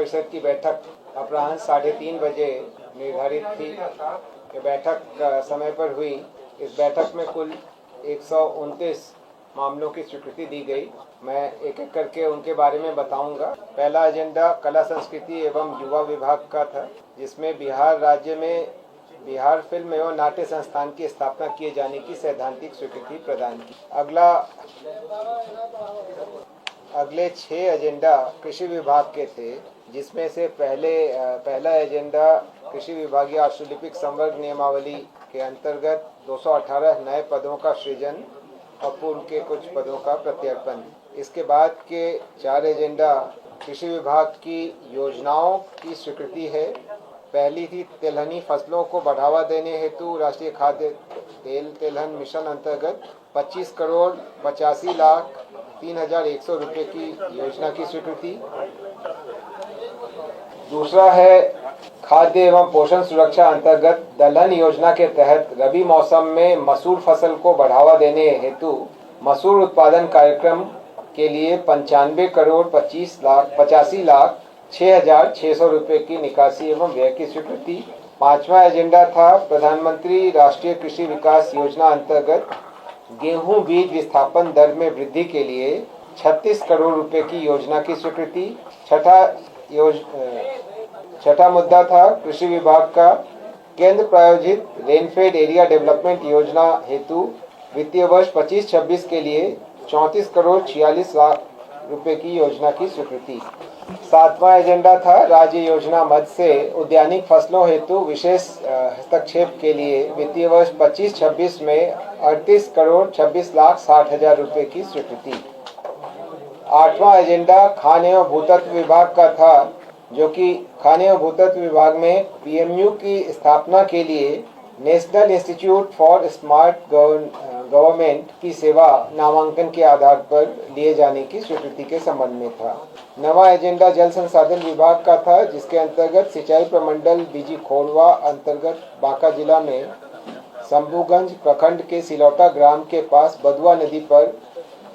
परिषद की बैठक अपराह्न 3:30 बजे निर्धारित थी। ये बैठक समय पर हुई। इस बैठक में कुल 129 मामलों की स्वीकृति दी गई। मैं एक एक करके उनके बारे में बताऊंगा। पहला एजेंडा कला संस्कृति एवं युवा विभाग का था, जिसमें बिहार राज्य में बिहार फिल्म एवं नाट्य संस्थान की स्थापना किए जाने की सैद्धांतिक स्वीकृति प्रदान की। अगले 6 एजेंडा कृषि विभाग के थे, जिसमें से पहला एजेंडा कृषि विभागीय आशुलिपिक संवर्ग नियमावली के अंतर्गत 218 नए पदों का सृजन और पूर्व के कुछ पदों का प्रत्यर्पण। इसके बाद के 4 एजेंडा कृषि विभाग की योजनाओं की स्वीकृति है। पहली थी तिलहनी फसलों को बढ़ावा देने हेतु राष्ट्रीय खाद्य तेल तिलहन मिशन अंतर्गत 25 करोड़ 85 लाख 3,100 रुपये की योजना की स्वीकृति। दूसरा है खाद्य एवं पोषण सुरक्षा अंतर्गत दलहन योजना के तहत रबी मौसम में मसूर फसल को बढ़ावा देने हेतु मसूर उत्पादन कार्यक्रम के लिए 95 करोड़ 85 लाख 6,600 रुपये की निकासी एवं व्यय की स्वीकृति। पांचवा एजेंडा था प्रधानमंत्री राष्ट्रीय कृषि विकास योजना अंतर्गत गेहूं बीज विस्थापन दर में वृद्धि के लिए 36 करोड़ रुपए की योजना की स्वीकृति। छठा मुद्दा था कृषि विभाग का केंद्र प्रायोजित रेनफेड एरिया डेवलपमेंट योजना हेतु वित्तीय वर्ष 25-26 के लिए 34 करोड़ 46 लाख रुपए की योजना की स्वीकृति। सातवां एजेंडा था राज्य योजना मद से उद्यानिक फसलों हेतु विशेष हस्तक्षेप के लिए वित्तीय वर्ष 25-26 में 38 करोड़ 26 लाख 60 हजार रुपए की स्वीकृति। आठवां एजेंडा खान एवं भूतत्व विभाग का था, जो कि खान एवं भूतत्व विभाग में पीएमयू की स्थापना के लिए national institute for smart government की सेवा नामांकन के आधार पर लिए जाने की स्वीकृति के संबंध में था। नवा एजेंडा जल संसाधन विभाग का था, जिसके अंतर्गत सिंचाई प्रमंडल बीजी खोरवा अंतर्गत बांका जिला में शंभूगंज प्रखंड के सिलौटा ग्राम के पास बदुआ नदी पर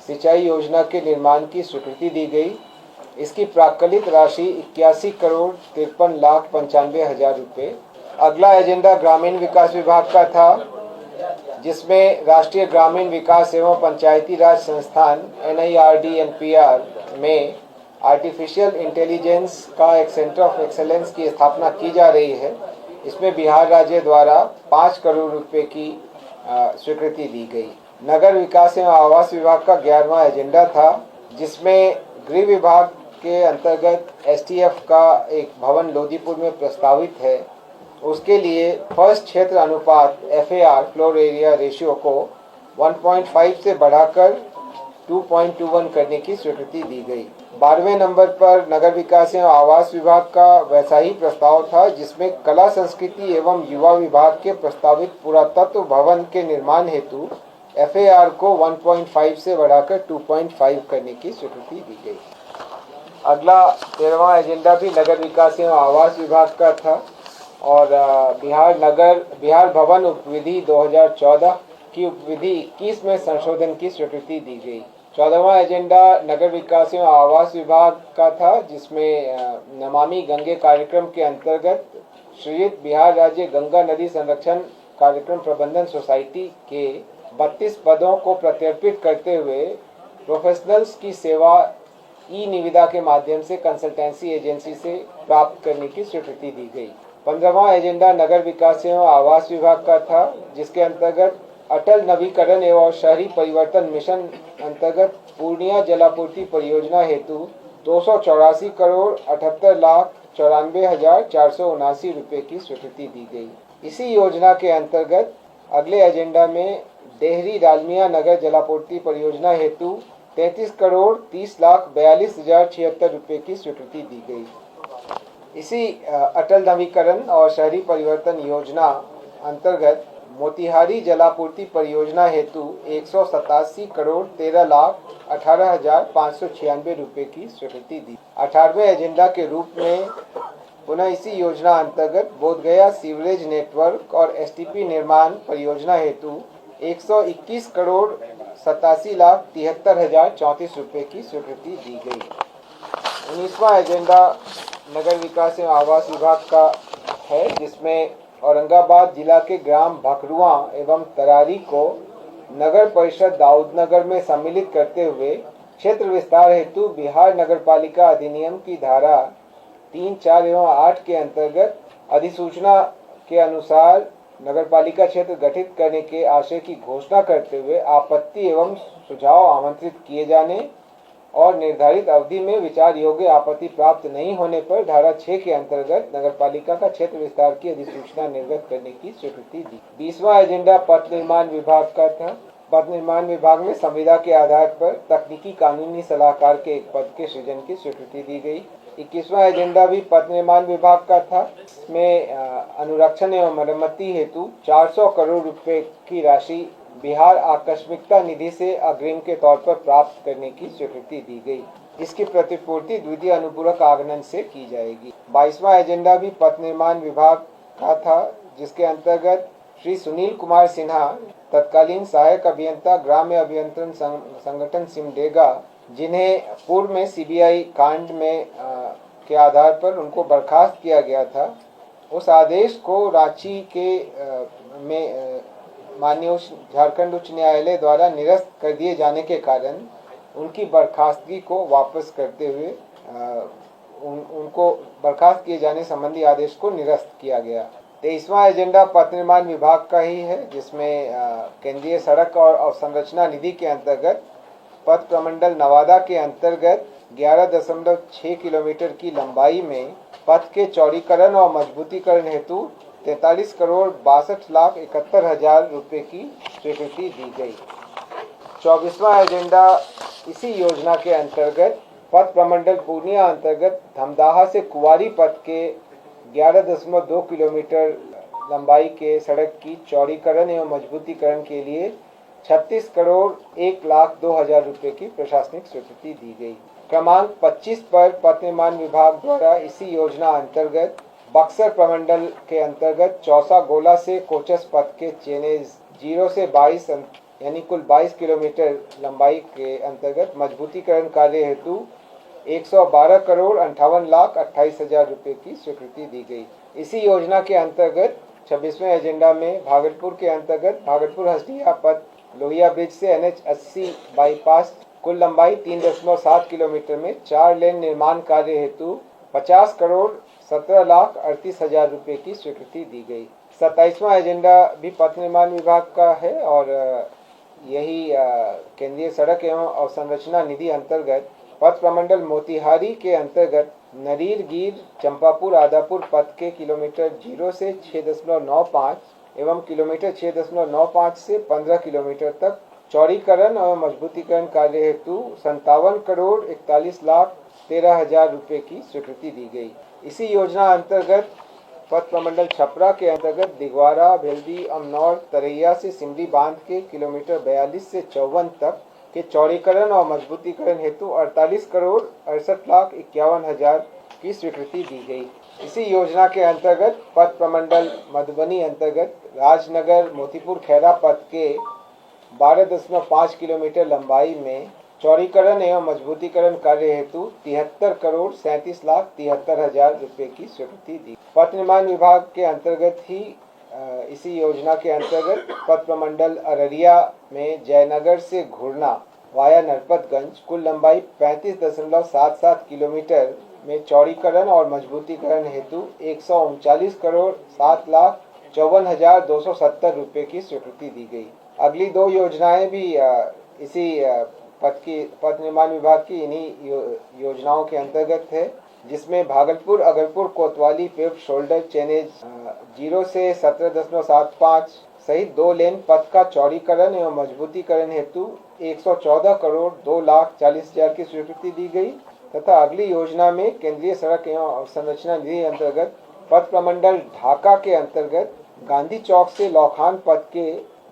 सिंचाई योजना के निर्माण की स्वीकृति दी गई। इसकी प्राक्कलित राशि 81 करोड़ 53 लाख 95 हजार रुपये। अगला एजेंडा ग्रामीण विकास विभाग का था, जिसमें राष्ट्रीय ग्रामीण विकास एवं पंचायती राज संस्थान NIRDNPR में आर्टिफिशियल इंटेलिजेंस का एक सेंटर ऑफ एक्सेलेंस की स्थापना की जा रही है। इसमें बिहार राज्य द्वारा 5 करोड़ रुपए की स्वीकृति दी गई। नगर विकास एवं आवास विभाग का 11वां एजेंडा था, जिसमें गृह विभाग के अंतर्गत STF का एक भवन लोदीपुर में प्रस्तावित है। उसके लिए फर्स्ट क्षेत्र अनुपात FAR फ्लोर एरिया रेशियो को 1.5 से बढ़ाकर 2.21 करने की स्वीकृति दी गई। 12वें नंबर पर नगर विकास एवं आवास विभाग का वैसा ही प्रस्ताव था, जिसमें कला संस्कृति एवं युवा विभाग के प्रस्तावित पुरातत्व भवन के निर्माण हेतु FAR को 1.5 से बढ़ाकर 2.5 करने की स्वीकृति दी गई। अगला 13वां एजेंडा भी नगर विकास एवं आवास विभाग का था और बिहार भवन उपविधि 2014 की उपविधि 21 में संशोधन की स्वीकृति दी गई। 14वां एजेंडा नगर विकास एवं आवास विभाग का था, जिसमें नमामि गंगे कार्यक्रम के अंतर्गत सृजित बिहार राज्य गंगा नदी संरक्षण कार्यक्रम प्रबंधन सोसाइटी के 32 पदों को प्रत्यर्पित करते हुए प्रोफेशनल्स की सेवा निविदा के माध्यम से कंसल्टेंसी एजेंसी से प्राप्त करने की स्वीकृति दी गई। 15वां एजेंडा नगर विकास एवं आवास विभाग का था, जिसके अंतर्गत अटल नवीकरण एवं शहरी परिवर्तन मिशन अंतर्गत पूर्णिया जलापूर्ति परियोजना हेतु 284 करोड़ 78 लाख 94 हजार 479 रुपये की स्वीकृति दी गई। इसी योजना के अंतर्गत अगले एजेंडा में डेहरी डालमिया नगर जलापूर्ति परियोजना हेतु 33 करोड़ 30 लाख 42 हजार 76 रुपये की स्वीकृति दी गई। इसी अटल नवीकरण और शहरी परिवर्तन योजना अंतर्गत मोतिहारी जलापूर्ति परियोजना हेतु 187 करोड़ 13 लाख 18 हजार 596 रुपये की स्वीकृति दी। 18वें एजेंडा के रूप में पुनः इसी योजना अंतर्गत बोधगया सीवरेज नेटवर्क और STP निर्माण परियोजना हेतु 121 करोड़ 87 लाख 73 हजार 34 रुपये की स्वीकृति दी गई। 19वां एजेंडा नगर विकास एवं आवास विभाग का है, जिसमें औरंगाबाद जिला के ग्राम भखरुआ एवं तरारी को नगर परिषद दाऊदनगर में सम्मिलित करते हुए क्षेत्र विस्तार हेतु बिहार नगरपालिका अधिनियम की धारा 3, 4 एवं 8 के अंतर्गत अधिसूचना के अनुसार नगरपालिका क्षेत्र गठित करने के आशय की घोषणा करते हुए आपत्ति एवं सुझाव आमंत्रित किए जाने और निर्धारित अवधि में विचार योग्य आपत्ति प्राप्त नहीं होने पर धारा 6 के अंतर्गत नगरपालिका का क्षेत्र विस्तार की अधिसूचना निर्गत करने की स्वीकृति दी। 20वां एजेंडा पथ निर्माण विभाग का था। पथ निर्माण विभाग में संविदा के आधार पर तकनीकी कानूनी सलाहकार के एक पद के सृजन की स्वीकृति दी गई। 21वां एजेंडा भी पथ निर्माण विभाग का था। इसमें अनुरक्षण एवं मरम्मति हेतु 400 करोड़ रुपए की राशि बिहार आकस्मिकता निधि से अग्रिम के तौर पर प्राप्त करने की स्वीकृति दी गई। इसकी प्रतिपूर्ति द्वितीय अनुपूरक आगमन से की जाएगी। 22वां एजेंडा भी पथ निर्माण विभाग का था, जिसके अंतर्गत श्री सुनील कुमार सिन्हा, तत्कालीन सहायक अभियंता ग्राम्य अभियंत्रण संगठन सिमडेगा, जिन्हें पूर्व में सीबीआई कांड में के आधार पर उनको बर्खास्त किया गया था, उस आदेश को रांची के में माननीय झारखंड उच्च न्यायालय द्वारा निरस्त कर दिए जाने के कारण उनकी बर्खास्तगी को वापस करते हुए उनको बर्खास्त किए जाने संबंधी आदेश को निरस्त किया गया। 23वां एजेंडा पथ निर्माण विभाग का ही है, जिसमें केंद्रीय सड़क और अवसंरचना निधि के अंतर्गत पथ प्रमंडल नवादा के अंतर्गत 11.6 किलोमीटर की लंबाई में पथ के चौड़ीकरण और मजबूतीकरण हेतु 43 करोड़ 62,71,000 रुपए की स्वीकृति दी गई। 24वां एजेंडा इसी योजना के अंतर्गत पथ प्रमंडल पूर्णिया अंतर्गत धमदाहा से कुवारी पथ के 11.2 किलोमीटर लंबाई के सड़क की चौड़ीकरण एवं मजबूतीकरण के लिए 36 करोड़ 1,02,000 रुपए की प्रशासनिक स्वीकृति दी गई। क्रमांक 25 पर पथ निर्माण विभाग द्वारा इसी योजना अंतर्गत बक्सर प्रमंडल के अंतर्गत चौसा गोला से कोचस पथ के चेनेज 0 से 22 यानी कुल 22 किलोमीटर लंबाई के अंतर्गत मजबूतीकरण कार्य हेतु 112 करोड़ 58,28,000 रुपए की स्वीकृति दी गई। इसी योजना के अंतर्गत 26वें एजेंडा में भागलपुर के अंतर्गत भागलपुर हसदिया पथ लोहिया ब्रिज से NH 80 बाईपास कुल लंबाई 3.7 किलोमीटर में 4 लेन निर्माण कार्य हेतु 50 करोड़ 17,38,000 रुपए की स्वीकृति दी गई। 27वां एजेंडा भी पथ निर्माण विभाग का है और यही केंद्रीय सड़क एवं अवसंरचना निधि अंतर्गत पथ प्रमंडल मोतिहारी के अंतर्गत नरीर गिर चंपापुर आदापुर पथ के किलोमीटर 0 से 6.95 एवं किलोमीटर 6.95 से 15 किलोमीटर तक चौड़ीकरण और मजबूतीकरण कार्य हेतु 57 करोड़ 41,13,000 रुपए की स्वीकृति दी गई। इसी योजना अंतर्गत पथ प्रमंडल छपरा के अंतर्गत दिगवारा भेल्दी अमनौर तरैया से सिमरी बांध के किलोमीटर 42 से 54 तक के चौड़ीकरण और मजबूतीकरण हेतु 48 करोड़ 68,51,000 की स्वीकृति दी गई। इसी योजना के अंतर्गत पथ प्रमंडल मधुबनी अंतर्गत राजनगर मोतीपुर खैरा पथ के 12.5 किलोमीटर लंबाई में चौड़ीकरण एवं मजबूतीकरण कार्य हेतु 73 करोड़ 37,73,000 रुपए की स्वीकृति दी। पथ निर्माण विभाग के अंतर्गत ही इसी योजना के अंतर्गत पथ प्रमंडल अररिया में जयनगर से घुरना वाया नरपतगंज कुल लंबाई 35.77 किलोमीटर में चौड़ीकरण और मजबूतीकरण हेतु 139 करोड़ 7,54,270 रुपए की स्वीकृति दी गई। अगली दो योजनाएं भी इसी पथ निर्माण विभाग की इन्हीं योजनाओं के अंतर्गत है, जिसमें भागलपुर अगरपुर कोतवाली पेव शोल्डर चेनेज 0 से 17.75 सहित 2 लेन पथ का चौड़ीकरण एवं मजबूतीकरण हेतु 114 करोड़ 2,40,000 की स्वीकृति दी गई तथा अगली योजना में केंद्रीय सड़क एवं अवसंरचना निधि अंतर्गत पथ प्रमंडल ढाका के अंतर्गत गांधी चौक से लौखान पथ के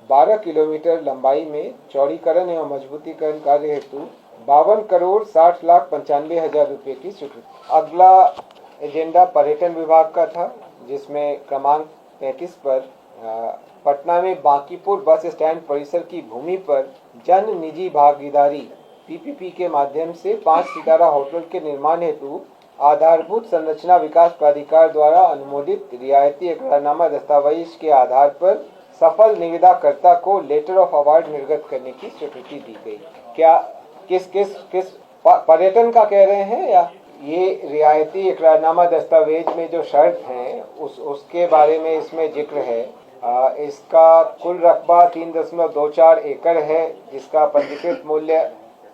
12 किलोमीटर लंबाई में चौड़ीकरण एवं मजबूतीकरण कार्य हेतु 52 करोड़ 60,95,000 रुपए की स्वीकृति। अगला एजेंडा पर्यटन विभाग का था, जिसमें क्रमांक 33 पर पटना में बांकीपुर बस स्टैंड परिसर की भूमि पर जन निजी भागीदारी PPP के माध्यम से 5 सितारा होटल के निर्माण हेतु आधारभूत संरचना विकास प्राधिकार द्वारा अनुमोदित रियायती इकरारनामा दस्तावेज के आधार पर सफल निविदाकर्ता को लेटर ऑफ अवार्ड निर्गत करने की स्वीकृति दी गई। क्या किस पर्यटन का कह रहे हैं या ये रियायती इकरारनामा दस्तावेज में जो शर्त हैं उसके बारे में इसमें जिक्र है। इसका कुल रकबा 3.24 एकड़ है, जिसका पंजीकृत मूल्य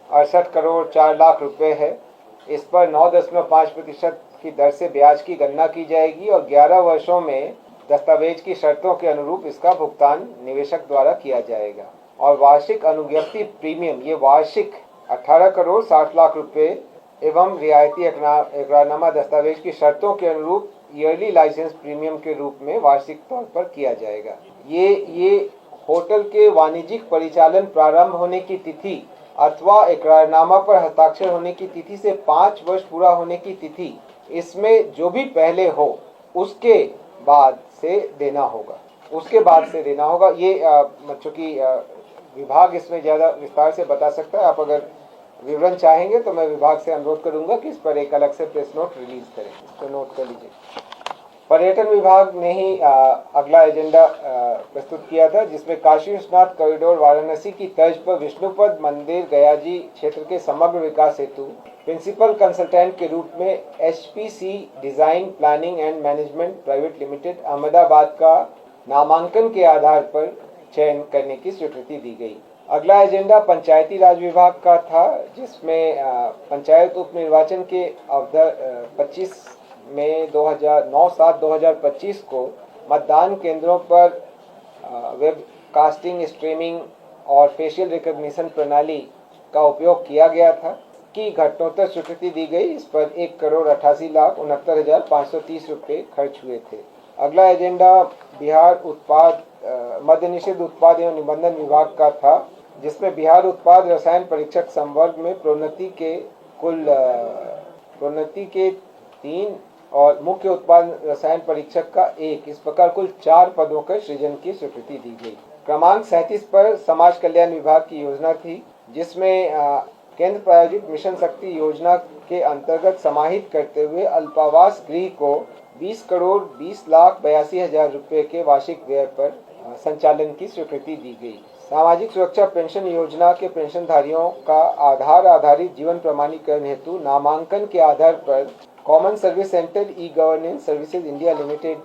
68 करोड़ 4 लाख रुपए है। इस पर 9.5% की दर से ब्याज की गणना की जाएगी और 11 वर्षों में दस्तावेज की शर्तों के अनुरूप इसका भुगतान निवेशक द्वारा किया जाएगा। और वार्षिक अनुज्ञप्ति प्रीमियम ये वार्षिक 18 करोड़ 60 लाख रुपए एवं रियायती इकरारनामा दस्तावेज की शर्तों के अनुरूप ईयरली लाइसेंस प्रीमियम के रूप में वार्षिक तौर पर किया जाएगा। ये होटल के वाणिज्यिक परिचालन प्रारंभ होने की तिथि अथवा इकरारनामा पर हस्ताक्षर होने की तिथि से 5 वर्ष पूरा होने की तिथि, इसमें जो भी पहले हो उसके बाद से देना होगा। ये चूंकि विभाग इसमें ज़्यादा विस्तार से बता सकता है। आप अगर विवरण चाहेंगे तो मैं विभाग से अनुरोध करूंगा कि इस पर एक अलग से प्रेस नोट रिलीज करें, तो नोट कर लीजिए। पर्यटन विभाग ने ही अगला एजेंडा प्रस्तुत किया था, जिसमें काशी विश्वनाथ कॉरिडोर वाराणसी की तर्ज पर विष्णुपद मंदिर गयाजी क्षेत्र के समग्र विकास हेतु प्रिंसिपल कंसल्टेंट के रूप में HPC design planning and management private limited Ahmedabad का नामांकन के आधार पर चयन करने की स्वीकृति दी गई। अगला एजेंडा पंचायती राज विभाग का था, जिसमें पंचायत उप निर्वाचन के अवधि 25 मई 2025 को मतदान केंद्रों पर वेब कास्टिंग, स्ट्रीमिंग और फेशियल रिकॉग्निशन प्रणाली का उपयोग किया गया था की घटनोत्तर स्वीकृति दी गई। इस पर 1,88,69,530 रुपये खर्च हुए थे। अगला एजेंडा बिहार उत्पाद मद्य निषेध उत्पाद एवं निबंधन विभाग का था, जिसमें बिहार उत्पाद रसायन परीक्षक संवर्ग में प्रोन्नति के 3 और मुख्य उत्पाद रसायन परीक्षक का 1, इस प्रकार कुल 4 पदों के सृजन की स्वीकृति दी गई। क्रमांक 37 पर समाज कल्याण विभाग की योजना थी, जिसमें केंद्र प्रायोजित मिशन शक्ति योजना के अंतर्गत समाहित करते हुए अल्पावास गृह को 20 करोड़ 20 लाख 82 हजार रुपये के वार्षिक व्यय पर संचालन की स्वीकृति दी गई। सामाजिक सुरक्षा पेंशन योजना के पेंशनधारियों का आधार आधारित जीवन प्रमाणीकरण हेतु नामांकन के आधार पर common service centre e governance services India limited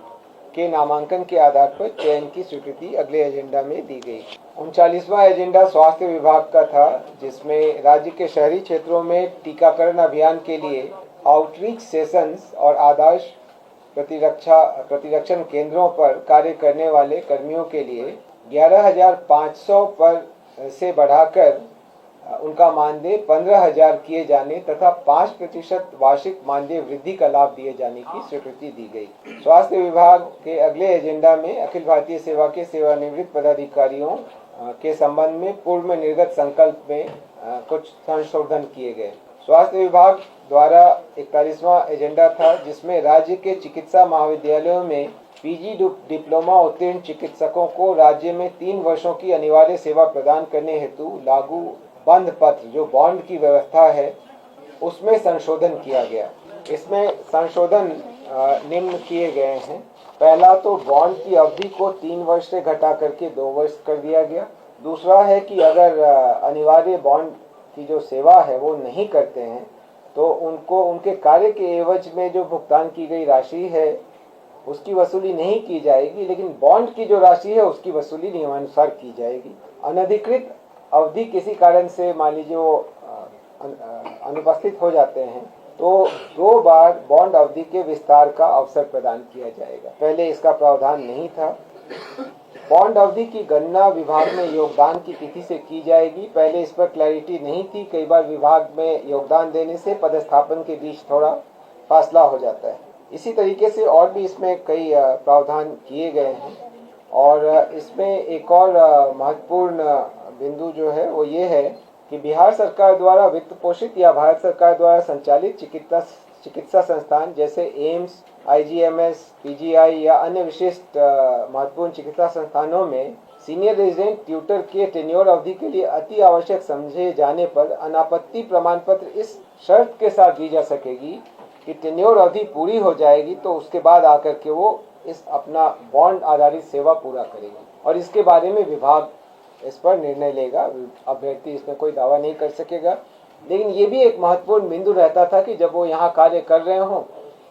के नामांकन के आधार पर चयन की स्वीकृति अगले एजेंडा में दी गई। 39वां एजेंडा स्वास्थ्य विभाग का था, जिसमें राज्य के शहरी क्षेत्रों में टीकाकरण अभियान के लिए आउटरीच सेशंस और आदर्श प्रतिरक्षण केंद्रों पर कार्य करने वाले कर्मियों के लिए 11,500 पर से बढ़ाकर उनका मानदेय 15,000 किए जाने तथा 5% वार्षिक मानदेय वृद्धि का लाभ दिए जाने की स्वीकृति दी गई। स्वास्थ्य विभाग के अगले एजेंडा में अखिल भारतीय सेवा के सेवानिवृत्त पदाधिकारियों के संबंध में पूर्व में निर्गत संकल्प में कुछ संशोधन किए गए। स्वास्थ्य विभाग द्वारा 41वां एजेंडा था, जिसमें राज्य के चिकित्सा महाविद्यालयों में PG डिप्लोमा उत्तीर्ण चिकित्सकों को राज्य में 3 वर्षों की अनिवार्य सेवा प्रदान करने हेतु लागू बंध पत्र जो बॉन्ड की व्यवस्था है उसमें संशोधन किया गया। इसमें संशोधन निम्न किए गए हैं। पहला तो बॉन्ड की अवधि को 3 वर्ष से घटा करके 2 वर्ष कर दिया गया। दूसरा है कि अगर अनिवार्य बॉन्ड की जो सेवा है वो नहीं करते हैं तो उनको उनके कार्य के एवज में जो भुगतान की गई राशि है उसकी वसूली नहीं की जाएगी, लेकिन बॉन्ड की जो राशि है उसकी वसूली नियमानुसार की जाएगी। अनधिकृत अवधि किसी कारण से मान लीजिए वो अनुपस्थित हो जाते हैं तो 2 बार बॉन्ड अवधि के विस्तार का अवसर प्रदान किया जाएगा। पहले इसका प्रावधान नहीं था। बॉन्ड अवधि की गणना विभाग में योगदान की तिथि से की जाएगी। पहले इस पर क्लैरिटी नहीं थी। कई बार विभाग में योगदान देने से पदस्थापन के बीच थोड़ा फासला हो जाता है। इसी तरीके से और भी इसमें कई प्रावधान किए गए हैं और इसमें एक और महत्वपूर्ण बिंदु जो है वो ये है कि बिहार सरकार द्वारा वित्त पोषित या भारत सरकार द्वारा संचालित चिकित्सा संस्थान जैसे एम्स, IGMS, PGI या अन्य विशिष्ट महत्वपूर्ण चिकित्सा संस्थानों में सीनियर रेजिडेंट ट्यूटर के टेन्योर अवधि के लिए अति आवश्यक समझे जाने पर अनापत्ति प्रमाण पत्र इस शर्त के साथ दी जा सकेगी कि टेन्योर अवधि पूरी हो जाएगी तो उसके बाद आकर के वो इस अपना बॉन्ड आधारित सेवा पूरा करेगी और इसके बारे में विभाग इस पर निर्णय लेगा। अभ्यर्थी इसमें कोई दावा नहीं कर सकेगा। लेकिन ये भी एक महत्वपूर्ण बिंदु रहता था कि जब वो यहाँ कार्य कर रहे हों,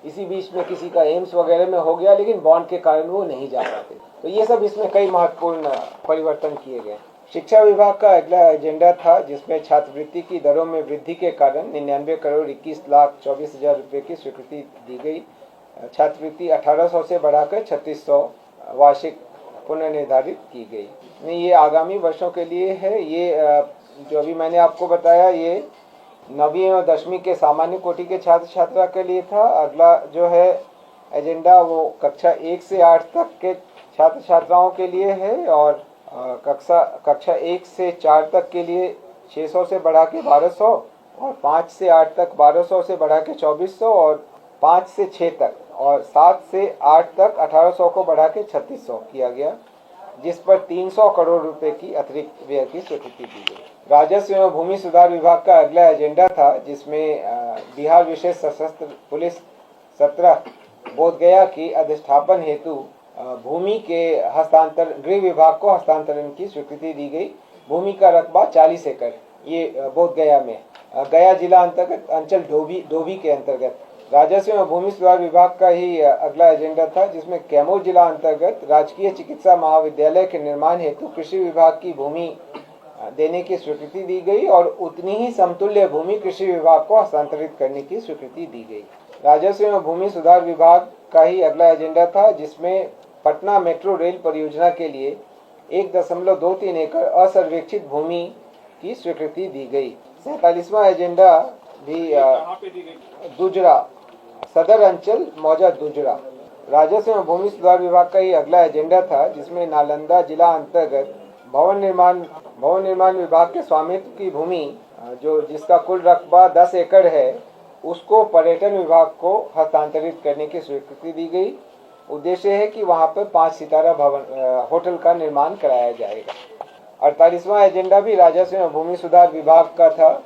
इसी बीच में किसी का एम्स वगैरह में हो गया लेकिन बॉन्ड के कारण वो नहीं जा पाते, तो ये सब इसमें कई महत्वपूर्ण परिवर्तन किए गए। शिक्षा विभाग का अगला एजेंडा था जिसमें छात्रवृत्ति की दरों में वृद्धि के कारण 99 करोड़ 21 लाख 24 हजार रुपये की स्वीकृति दी गई। छात्रवृत्ति 1800 से बढ़ाकर 3600 वार्षिक पुनर्निर्धारित की गई। ये आगामी वर्षों के लिए है। ये जो अभी मैंने आपको बताया ये 9वीं एवं 10वीं के सामान्य कोटि के छात्र छात्रा के लिए था। अगला जो है एजेंडा वो कक्षा 1 से 8 तक के छात्र छात्राओं के लिए है और कक्षा 1 से 4 तक के लिए 600 से बढ़ा के 1200 और 5 से 8 तक 1200 से बढ़ा के 2400 और 5 से 6 तक और 7 से 8 तक 1800 को बढ़ा के 3600 किया गया, जिस पर 300 करोड़ रुपए की अतिरिक्त व्यय की स्वीकृति दी गई। राजस्व एवं भूमि सुधार विभाग का अगला एजेंडा था जिसमें बिहार विशेष सशस्त्र पुलिस 17 बोधगया की अधिष्ठापन हेतु भूमि के गृह विभाग को हस्तांतरण की स्वीकृति दी गई। भूमि का रकबा 40 एकड़ ये बोधगया में गया जिला अंतर्गत अंचल डोभी के अंतर्गत। राजस्व एवं भूमि सुधार विभाग का ही अगला एजेंडा था जिसमें कैमूर जिला अंतर्गत राजकीय चिकित्सा महाविद्यालय के निर्माण हेतु कृषि विभाग की भूमि देने की स्वीकृति दी गई और उतनी ही समतुल्य भूमि कृषि विभाग को हस्तांतरित करने की स्वीकृति दी गई। राजस्व एवं भूमि सुधार विभाग का ही अगला एजेंडा था जिसमें पटना मेट्रो रेल परियोजना के लिए 1.23 एकड़ असर्वेक्षित भूमि की स्वीकृति दी गई। 47वां एजेंडा भी दुजरा सदर अंचल मौजा दुजरा। राजस्व एवं भूमि सुधार विभाग का ही अगला एजेंडा था जिसमें नालंदा जिला अंतर्गत भवन निर्माण विभाग के स्वामित्व की भूमि जिसका कुल रकबा 10 एकड़ है उसको पर्यटन विभाग को हस्तांतरित करने की स्वीकृति दी गई। उद्देश्य है कि वहां पर 5 सितारा होटल का निर्माण कराया जाएगा। 48वां एजेंडा भी राजस्व एवं भूमि सुधार विभाग का था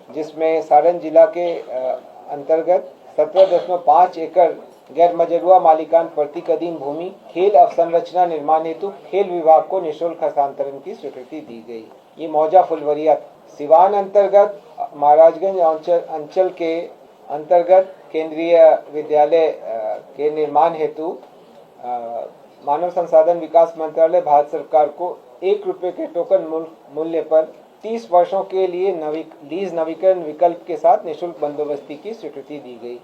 जिसमें सारण जिला के अंतर्गत 17.5 एकड़ गैर मजरूआ मालिकान प्रतिकदीन भूमि खेल अवसंरचना निर्माण हेतु खेल विभाग को निःशुल्क हस्तांतरण की स्वीकृति दी गई। ये मौजा फुलवरिया सिवान अंतर्गत महाराजगंज अंचल के अंतर्गत केंद्रीय विद्यालय के निर्माण हेतु मानव संसाधन विकास मंत्रालय भारत सरकार को 1 रुपये के टोकन मूल्य पर 30 वर्षों के लिए लीज नवीकरण विकल्प के साथ निःशुल्क बंदोबस्ती की स्वीकृति दी गई।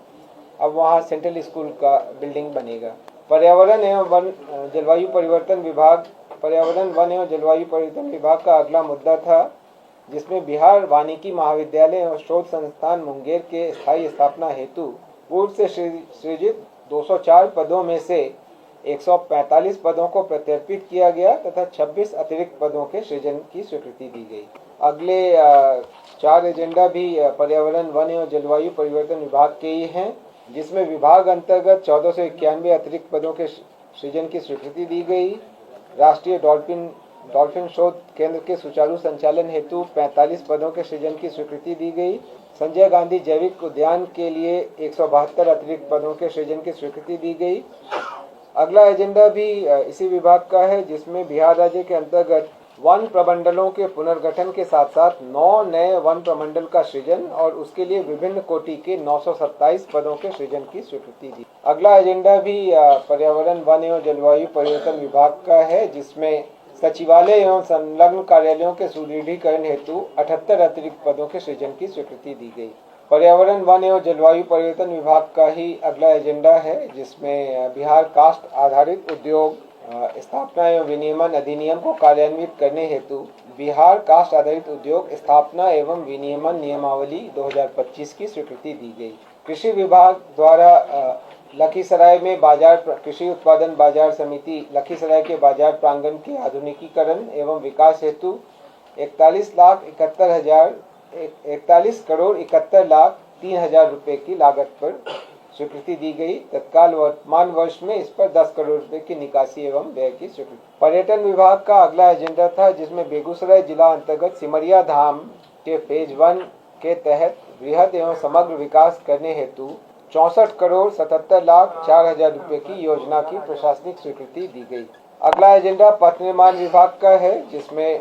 अब वहाँ सेंट्रल स्कूल का बिल्डिंग बनेगा। पर्यावरण एवं वन जलवायु परिवर्तन विभाग का अगला मुद्दा था जिसमें बिहार वानिकी महाविद्यालय एवं शोध संस्थान मुंगेर के स्थायी स्थापना हेतु पूर्व से सृजित 204 पदों में से 145 पदों को प्रत्यर्पित किया गया तथा 26 अतिरिक्त पदों के सृजन की स्वीकृति दी गई। अगले 4 एजेंडा भी पर्यावरण वन एवं जलवायु परिवर्तन विभाग के ही हैं जिसमें विभाग अंतर्गत 1491 अतिरिक्त पदों के सृजन की स्वीकृति दी गई। राष्ट्रीय डॉल्फिन शोध केंद्र के सुचारू संचालन हेतु 45 पदों के सृजन की स्वीकृति दी गई। संजय गांधी जैविक उद्यान के लिए 172 अतिरिक्त पदों के सृजन की स्वीकृति दी गई। अगला एजेंडा भी इसी विभाग का है जिसमें बिहार राज्य के अंतर्गत वन प्रमंडलों के पुनर्गठन के साथ साथ 9 नए वन प्रमंडल का सृजन और उसके लिए विभिन्न कोटि के 927 पदों के सृजन की स्वीकृति दी। अगला एजेंडा भी पर्यावरण वन एवं जलवायु परिवर्तन विभाग का है जिसमें सचिवालय एवं संलग्न कार्यालयों के सुदृढ़ीकरण हेतु 78 अतिरिक्त पदों के सृजन की स्वीकृति दी गई। पर्यावरण वन एवं जलवायु परिवर्तन विभाग का ही अगला एजेंडा है जिसमें बिहार कास्ट आधारित उद्योग स्थापना एवं विनियमन अधिनियम को कार्यान्वित करने हेतु बिहार कास्ट आधारित उद्योग स्थापना एवं विनियमन नियमावली 2025 की स्वीकृति दी गई। कृषि विभाग द्वारा लखीसराय में कृषि उत्पादन बाजार समिति लखीसराय के बाजार प्रांगण के आधुनिकीकरण एवं विकास हेतु 41 करोड़ 71 लाख 3 हजार रुपए की लागत पर स्वीकृति दी गई। तत्काल वर्तमान वर्ष में इस पर 10 करोड़ रुपए की निकासी एवं व्यय की स्वीकृति। पर्यटन विभाग का अगला एजेंडा था जिसमें बेगूसराय जिला अंतर्गत सिमरिया धाम के फेज 1 के तहत बृहद एवं समग्र विकास करने हेतु 64,77,04,000 रुपए की योजना की प्रशासनिक स्वीकृति दी गई। अगला एजेंडा पथ निर्माण विभाग का है, जिसमें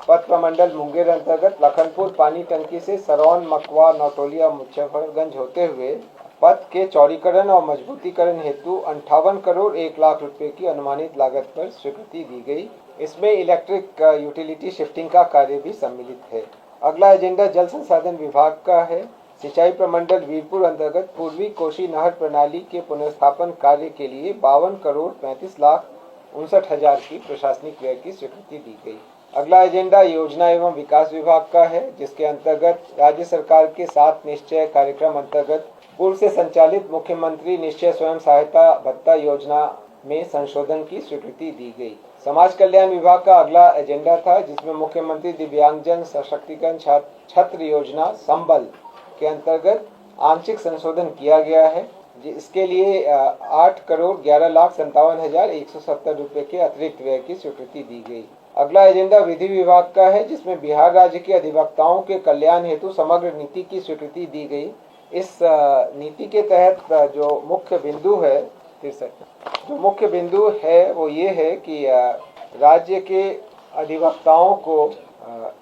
पथ प्रमंडल मुंगेर अंतर्गत लखनपुर पानी टंकी से सरौन, मकवा, नौटोलिया, मुजफ्फरगंज होते हुए पथ के चौड़ीकरण और मजबूतीकरण हेतु 58 करोड़ 1 लाख रुपए की अनुमानित लागत पर स्वीकृति दी गई। इसमें इलेक्ट्रिक यूटिलिटी शिफ्टिंग का कार्य भी सम्मिलित है। अगला एजेंडा जल संसाधन विभाग का है। सिंचाई प्रमंडल वीरपुर अंतर्गत पूर्वी कोशी नहर प्रणाली के पुनर्स्थापन कार्य के लिए 52 करोड़ 35,59,000 की प्रशासनिक व्यय की स्वीकृति दी गई। अगला एजेंडा योजना एवं विकास विभाग का है, जिसके अंतर्गत राज्य सरकार के 7 निश्चय कार्यक्रम अंतर्गत पूर्व से संचालित मुख्यमंत्री निश्चय स्वयं सहायता भत्ता योजना में संशोधन की स्वीकृति दी गई। समाज कल्याण विभाग का अगला एजेंडा था, जिसमें मुख्यमंत्री दिव्यांगजन सशक्तिकरण छत्र योजना संबल के अंतर्गत आंशिक संशोधन किया गया है। इसके लिए 8 करोड़ 11,57,170 रुपए के अतिरिक्त व्यय की स्वीकृति दी गई। अगला एजेंडा विधि विभाग का है, जिसमें बिहार राज्य के अधिवक्ताओं के कल्याण हेतु समग्र नीति की स्वीकृति दी गई। इस नीति के तहत जो मुख्य बिंदु है वो ये है कि राज्य के अधिवक्ताओं को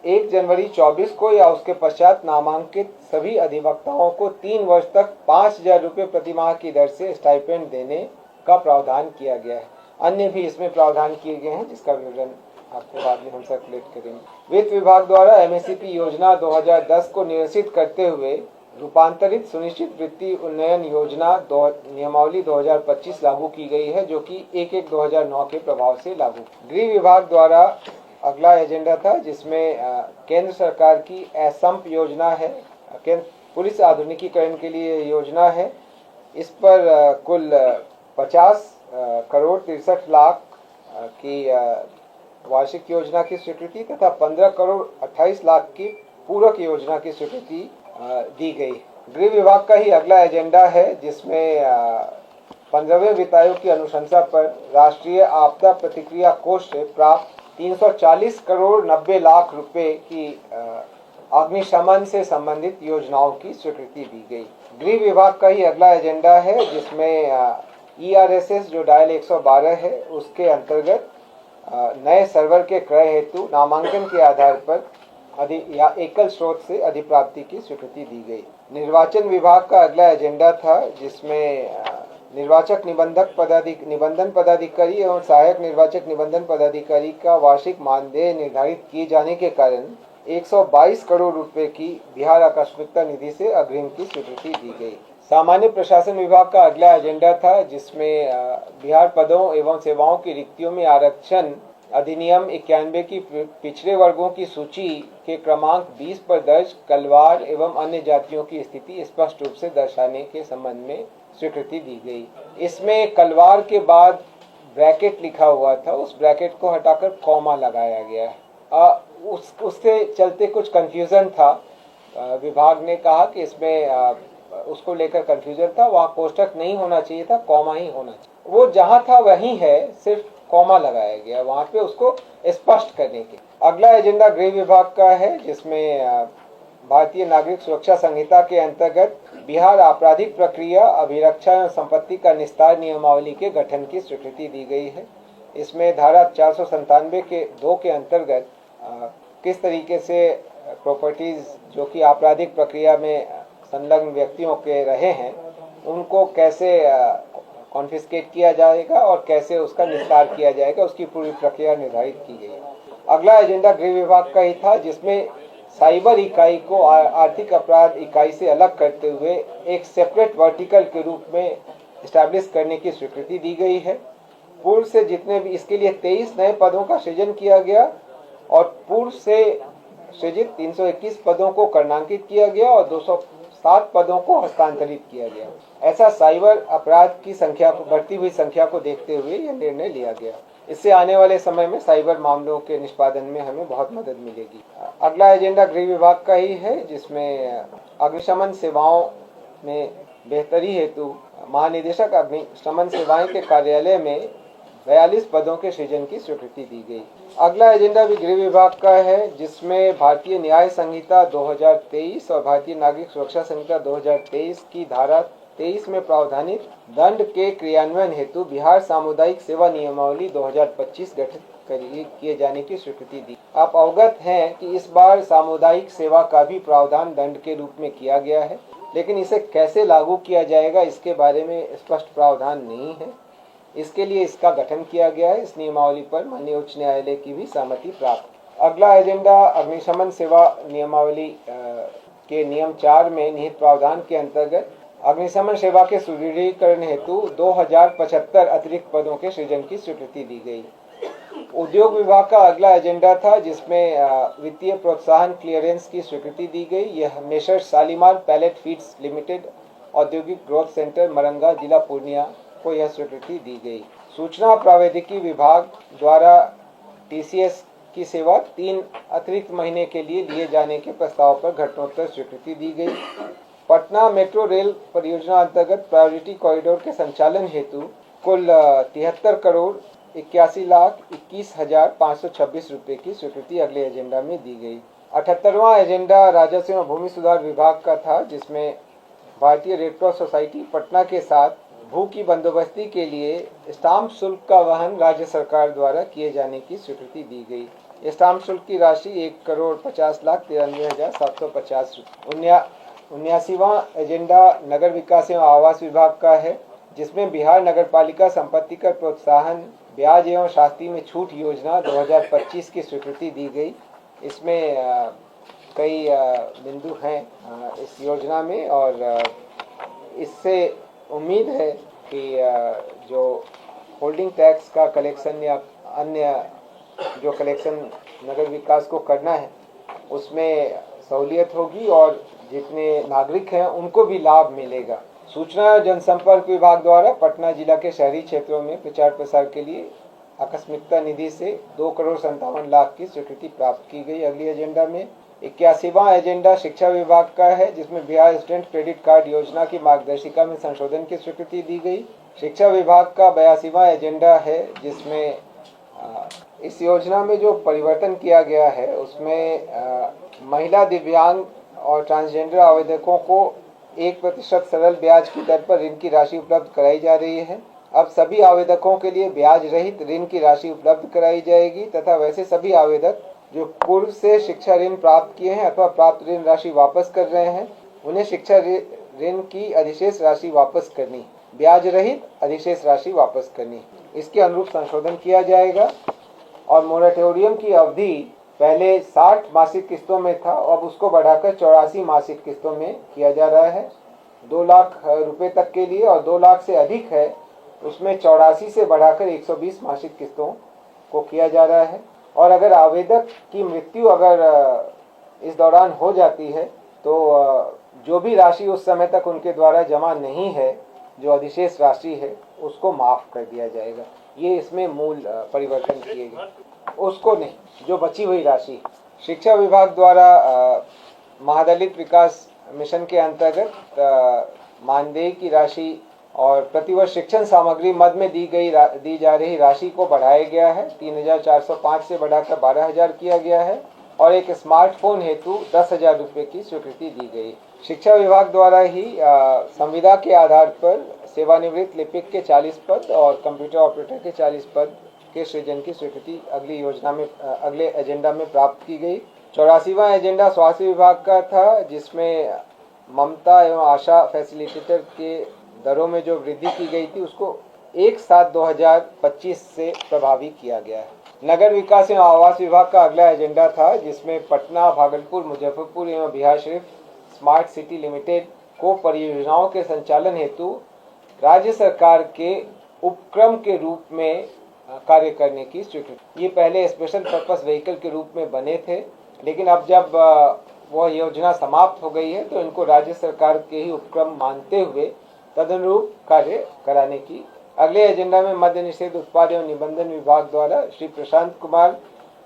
1 जनवरी 24 को या उसके पश्चात नामांकित सभी अधिवक्ताओं को 3 वर्ष तक 5,000 रुपये प्रति माह की दर से स्टाइपेंड देने का प्रावधान किया गया है। अन्य भी इसमें प्रावधान किए गए हैं, जिसका विवरण आपको बाद में हम सर्कुलेट करेंगे। वित्त विभाग द्वारा एमएसपी योजना 2010 को निरसित करते हुए रूपांतरित सुनिश्चित वृत्ति उन्नयन योजना नियमावली 2025 लागू की गई है, जो कि 1/1/2009 के प्रभाव से लागू। गृह विभाग द्वारा अगला एजेंडा था, जिसमें केंद्र सरकार की असंप योजना है, पुलिस आधुनिकीकरण के लिए योजना है। इस पर कुल 50 करोड़ 63 लाख की वार्षिक योजना की स्वीकृति तथा 15 करोड़ 28 लाख की पूरक योजना की स्वीकृति दी गई। गृह विभाग का ही अगला एजेंडा है, जिसमें 15वें वित्त आयोग की अनुशंसा पर राष्ट्रीय आपदा प्रतिक्रिया कोष से प्राप्त 340 करोड़ 90 लाख रुपए की अग्निशमन से संबंधित योजनाओं की स्वीकृति दी गई। गृह विभाग का ही अगला एजेंडा है, जिसमें ERSS जो डायल 112 है उसके अंतर्गत नए सर्वर के क्रय हेतु नामांकन के आधार पर या एकल स्रोत से अधिप्राप्ति की स्वीकृति दी गई। निर्वाचन विभाग का अगला एजेंडा था, जिसमें निर्वाचक निबंधन पदाधिकारी एवं सहायक निर्वाचक निबंधन पदाधिकारी का वार्षिक मानदेय निर्धारित किए जाने के कारण 122 करोड़ रुपए की बिहार आकस्मिकता निधि से अग्रिम की स्वीकृति दी गई। सामान्य प्रशासन विभाग का अगला एजेंडा था, जिसमें बिहार पदों एवं सेवाओं की रिक्तियों में आरक्षण अधिनियम 91 की पिछड़े वर्गों की सूची के क्रमांक 20 पर दर्ज कलवार एवं अन्य जातियों की स्थिति स्पष्ट रूप से दर्शाने के संबंध में स्वीकृति दी गई। इसमें कलवार के बाद ब्रैकेट लिखा हुआ था, उस ब्रैकेट को हटाकर कॉमा लगाया गया है। उससे चलते कुछ कंफ्यूजन था। विभाग ने कहा कि इसमें उसको लेकर कंफ्यूजन था, वहाँ कोष्ठक नहीं होना चाहिए था, कॉमा ही होना चाहिए। वो जहाँ था वहीं है, सिर्फ कॉमा लगाया गया वहाँ पे उसको स्पष्ट करने के। अगला एजेंडा गृह विभाग का है, जिसमें भारतीय नागरिक सुरक्षा संहिता के अंतर्गत बिहार आपराधिक प्रक्रिया अभिरक्षा एवं संपत्ति का निस्तार नियमावली के गठन की स्वीकृति दी गई है। इसमें धारा 497 के 2 के अंतर्गत किस तरीके से प्रॉपर्टीज जो कि आपराधिक प्रक्रिया में संलग्न व्यक्तियों के रहे हैं उनको कैसे कॉन्फिस्केट किया जाएगा और कैसे उसका निस्तार किया जाएगा, उसकी पूरी प्रक्रिया निर्धारित की गई है। अगला एजेंडा गृह विभाग का ही था, जिसमें साइबर इकाई को आर्थिक अपराध इकाई से अलग करते हुए एक सेपरेट वर्टिकल के रूप में इस्टेब्लिश करने की स्वीकृति दी गई है। पूर्व से जितने भी इसके लिए 23 नए पदों का सृजन किया गया और पूर्व से सृजित 321 पदों को करणांकित किया गया और 207 पदों को हस्तांतरित किया गया। ऐसा साइबर अपराध की संख्या को बढ़ती हुई संख्या को देखते हुए यह निर्णय लिया गया। इससे आने वाले समय में साइबर मामलों के निष्पादन में हमें बहुत मदद मिलेगी। अगला एजेंडा गृह विभाग का ही है, जिसमें अग्निशमन सेवाओं में बेहतरी हेतु महानिदेशक अग्निशमन सेवाएं के कार्यालय में 42 पदों के सृजन की स्वीकृति दी गई। अगला एजेंडा भी गृह विभाग का है, जिसमें भारतीय न्याय संहिता 2023 और भारतीय नागरिक सुरक्षा संहिता 2023 की धारा 23 में प्रावधानित दंड के क्रियान्वयन हेतु बिहार सामुदायिक सेवा नियमावली 2025 गठित किए जाने की स्वीकृति दी। आप अवगत हैं कि इस बार सामुदायिक सेवा का भी प्रावधान दंड के रूप में किया गया है, लेकिन इसे कैसे लागू किया जाएगा इसके बारे में स्पष्ट प्रावधान नहीं है। इसके लिए इसका गठन किया गया है। इस नियमावली पर माननीय उच्च न्यायालय की भी सहमति प्राप्त। अगला एजेंडा अग्निशमन सेवा नियमावली के नियम 4 में निहित प्रावधान के अंतर्गत अग्निशमन सेवा के सुदृढ़ीकरण हेतु 2075 अतिरिक्त पदों के सृजन की स्वीकृति दी गई। उद्योग विभाग का अगला एजेंडा था, जिसमें वित्तीय प्रोत्साहन क्लियरेंस की स्वीकृति दी गई। यह messrs Shalimar pellet feeds limited औद्योगिक ग्रोथ सेंटर मरंगा जिला पूर्णिया को यह स्वीकृति दी गई। सूचना प्रावैधिकी विभाग द्वारा टीसीएस की सेवा 3 अतिरिक्त महीने के लिए लिए जाने के प्रस्ताव पर घटनोत्तर स्वीकृति दी गई। पटना मेट्रो रेल परियोजना अंतर्गत प्रायोरिटी कॉरिडोर के संचालन हेतु कुल 73 करोड़ 81,21,526 रुपए की स्वीकृति अगले एजेंडा में दी गई। 78वां एजेंडा राजस्व एवं भूमि सुधार विभाग का था, जिसमें भारतीय रेड क्रॉस सोसाइटी पटना के साथ भू की बंदोबस्ती के लिए स्टाम्प शुल्क का वहन राज्य सरकार द्वारा किए जाने की स्वीकृति दी गई। स्टाम्प शुल्क की राशि 1,50,93,750 रुपये। 79वां एजेंडा नगर विकास एवं आवास विभाग का है, जिसमें बिहार नगरपालिका संपत्ति कर प्रोत्साहन ब्याज एवं शास्ती में छूट योजना 2025 की स्वीकृति दी गई। इसमें कई बिंदु हैं इस योजना में, और इससे उम्मीद है कि जो होल्डिंग टैक्स का कलेक्शन या अन्य जो कलेक्शन नगर विकास को करना है उसमें सहूलियत होगी और जितने नागरिक हैं उनको भी लाभ मिलेगा। सूचना जनसंपर्क विभाग द्वारा पटना जिला के शहरी क्षेत्रों में प्रचार प्रसार के लिए आकस्मिकता निधि से 2,57,00,000 की स्वीकृति प्राप्त की गई। अगली एजेंडा में 81वां एजेंडा शिक्षा विभाग का है, जिसमें बिहार स्टूडेंट क्रेडिट कार्ड योजना की मार्गदर्शिका में संशोधन की स्वीकृति दी गई। शिक्षा विभाग का 82वां एजेंडा है, जिसमें इस योजना में जो परिवर्तन किया गया है उसमें महिला, दिव्यांग और ट्रांसजेंडर आवेदकों को 1% सरल ब्याज की दर पर ऋण की राशि उपलब्ध कराई जा रही है। अब सभी आवेदकों के लिए ब्याज रहित ऋण की राशि उपलब्ध कराई जाएगी तथा वैसे सभी आवेदक जो पूर्व से शिक्षा ऋण प्राप्त किए हैं अथवा प्राप्त ऋण राशि वापस कर रहे हैं, उन्हें शिक्षा ऋण की अधिशेष राशि वापस करनी, ब्याज रहित अधिशेष राशि वापस करनी। इसके अनुरूप संशोधन किया जाएगा और मोरेटोरियम की अवधि पहले 60 मासिक किस्तों में था, अब उसको बढ़ाकर 84 मासिक किस्तों में किया जा रहा है। 2 लाख रुपए तक के लिए, और 2 लाख से अधिक है उसमें 84 से बढ़ाकर 120 मासिक किस्तों को किया जा रहा है। और अगर आवेदक की मृत्यु अगर इस दौरान हो जाती है तो जो भी राशि उस समय तक उनके द्वारा जमा नहीं है, जो अधिशेष राशि है, उसको माफ कर दिया जाएगा। ये इसमें मूल परिवर्तन किए गए, उसको नहीं, जो बची हुई राशि। शिक्षा विभाग द्वारा महादलित विकास मिशन के अंतर्गत मानदेय की राशि और प्रतिवर्ष शिक्षण सामग्री मद में दी जा रही राशि को बढ़ाया गया है। 3,405 से बढ़ाकर 12,000 किया गया है और एक स्मार्टफोन हेतु 10,000 रुपये की स्वीकृति दी गई। शिक्षा विभाग द्वारा ही संविदा के आधार पर सेवानिवृत्त लिपिक के 40 पद और कंप्यूटर ऑपरेटर के 40 पद के सृजन की स्वीकृति अगले एजेंडा में प्राप्त की गई। 84वां एजेंडा स्वास्थ्य विभाग का था, जिसमें ममता एवं आशा फैसिलिटेटर के दरों में जो वृद्धि की गई थी उसको 1/7/2025 से प्रभावी किया गया है। नगर विकास एवं आवास विभाग का अगला एजेंडा था, जिसमें पटना, भागलपुर, मुजफ्फरपुर एवं Bihar Sharif smart city limited को परियोजनाओं के संचालन हेतु राज्य सरकार के उपक्रम के रूप में कार्य करने की स्वीकृति। ये पहले स्पेशल पर्पस व्हीकल के रूप में बने थे, लेकिन अब जब वह योजना समाप्त हो गई है तो इनको राज्य सरकार के ही उपक्रम मानते हुए तदनुरूप कार्य कराने की। अगले एजेंडा में मद्य निषेध उत्पाद एवं निबंधन विभाग द्वारा श्री प्रशांत कुमार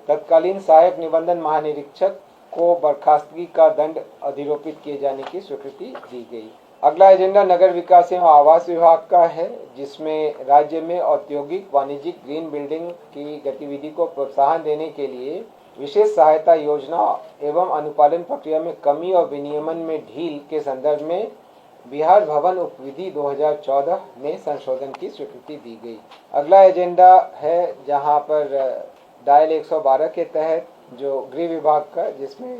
तत्कालीन सहायक निबंधन महानिरीक्षक को बर्खास्तगी का दंड अधिरोपित किए जाने की स्वीकृति दी गई। अगला एजेंडा नगर विकास एवं आवास विभाग का है, जिसमें राज्य में औद्योगिक वाणिज्यिक ग्रीन बिल्डिंग की गतिविधि को प्रोत्साहन देने के लिए विशेष सहायता योजना एवं अनुपालन प्रक्रिया में कमी और विनियमन में ढील के संदर्भ में बिहार भवन उपविधि 2014 में संशोधन की स्वीकृति दी गई। अगला एजेंडा है जहां पर डायल 112 के तहत जो गृह विभाग का, जिसमें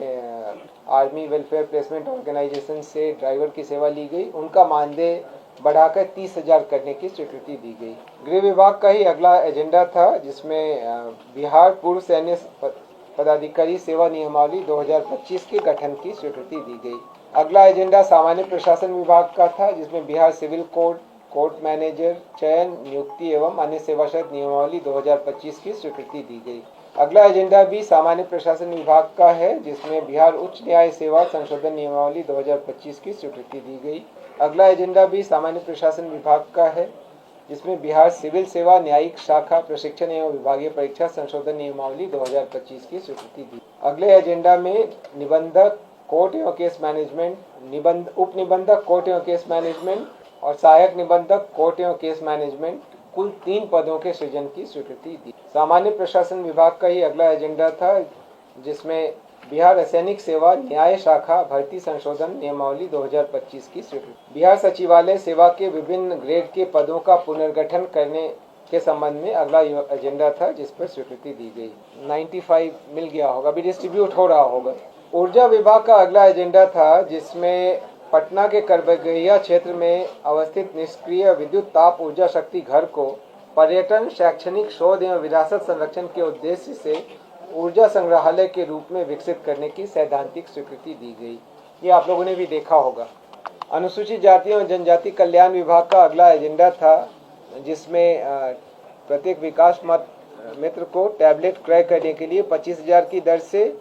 आर्मी वेलफेयर प्लेसमेंट ऑर्गेनाइजेशन से ड्राइवर की सेवा ली गई, उनका मानदेय बढ़ाकर 30,000 करने की स्वीकृति दी गई। गृह विभाग का ही अगला एजेंडा था जिसमें बिहार पूर्व सैन्य पदाधिकारी सेवा नियमावली 2025 के गठन की स्वीकृति दी गई। अगला एजेंडा सामान्य प्रशासन विभाग का था जिसमें Bihar civil code, court manager चयन, नियुक्ति एवं अन्य सेवा शर्त नियमावली 2025 की स्वीकृति दी गई। अगला एजेंडा भी सामान्य प्रशासन विभाग का है जिसमें बिहार उच्च न्याय सेवा संशोधन नियमावली 2025 की स्वीकृति दी गई। अगला एजेंडा भी सामान्य प्रशासन विभाग का है जिसमें बिहार सिविल सेवा न्यायिक शाखा प्रशिक्षण एवं विभागीय परीक्षा संशोधन नियमावली 2025 की स्वीकृति दी। अगले एजेंडा में निबंधक कोर्ट एवं केस मैनेजमेंट, उप निबंधक कोर्ट एवं केस मैनेजमेंट और सहायक निबंधक कोर्ट एवं केस मैनेजमेंट कुल 3 पदों के सृजन की स्वीकृति दी। सामान्य प्रशासन विभाग का ही अगला एजेंडा था जिसमें बिहार रासायनिक सेवा न्याय शाखा भर्ती संशोधन नियमावली 2025 की स्वीकृति। बिहार सचिवालय सेवा के विभिन्न ग्रेड के पदों का पुनर्गठन करने के संबंध में अगला एजेंडा था जिस पर स्वीकृति दी गई। 95 मिल गया होगा, अभी डिस्ट्रीब्यूट हो रहा होगा। ऊर्जा विभाग का अगला एजेंडा था जिसमें पटना के करबगहिया क्षेत्र में अवस्थित निष्क्रिय विद्युत ताप ऊर्जा शक्ति घर को पर्यटन, शैक्षणिक शोध एवं विरासत संरक्षण के उद्देश्य से ऊर्जा संग्रहालय के रूप में विकसित करने की सैद्धांतिक स्वीकृति दी गई। ये आप लोगों ने भी देखा होगा। अनुसूचित जाति एवं जनजाति कल्याण विभाग का अगला एजेंडा था जिसमें प्रत्येक विकास मित्र को टैबलेट क्रय करने के लिए 25,000 की दर से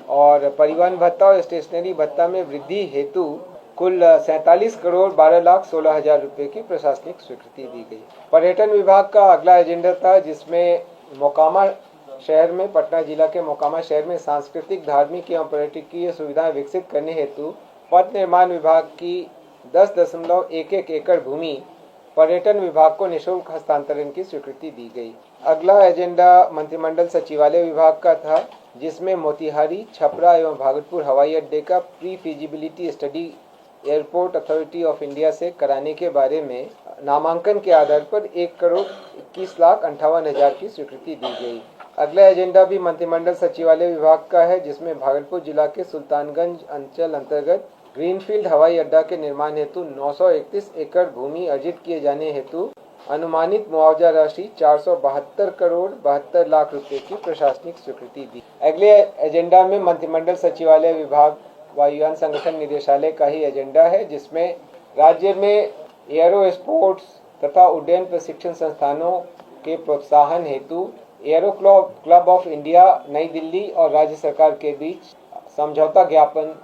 और परिवहन भत्ता और स्टेशनरी भत्ता में वृद्धि हेतु कुल 47 करोड़ 12,16,000 रुपए की प्रशासनिक स्वीकृति दी गई। पर्यटन विभाग का अगला एजेंडा था जिसमें मोकामा शहर में, पटना जिला के मोकामा शहर में सांस्कृतिक, धार्मिक एवं पर्यटकीय सुविधाएं विकसित करने हेतु पथ निर्माण विभाग की 10.11 एकड़ भूमि पर्यटन विभाग को निःशुल्क हस्तांतरण की स्वीकृति दी गई। अगला एजेंडा मंत्रिमंडल सचिवालय विभाग का था जिसमें मोतिहारी, छपरा एवं भागलपुर हवाई अड्डे का pre feasibility study airport authority of India से कराने के बारे में नामांकन के आधार पर 1,21,58,000 की स्वीकृति दी गई। अगला एजेंडा भी मंत्रिमंडल सचिवालय विभाग का है जिसमें भागलपुर जिला के सुल्तानगंज अंचल अंतर्गत ग्रीनफील्ड हवाई अड्डा के निर्माण हेतु 931 एकड़ भूमि अर्जित किए जाने हेतु अनुमानित मुआवजा राशि 472 करोड़ 72 लाख रुपए की प्रशासनिक स्वीकृति दी। अगले एजेंडा में मंत्रिमंडल सचिवालय विभाग वायुयान संगठन निदेशालय का ही एजेंडा है जिसमें राज्य में एयरो स्पोर्ट्स तथा उड्डयन प्रशिक्षण संस्थानों के प्रोत्साहन हेतु एयरो क्लब ऑफ इंडिया नई दिल्ली और राज्य सरकार के बीच समझौता ज्ञापन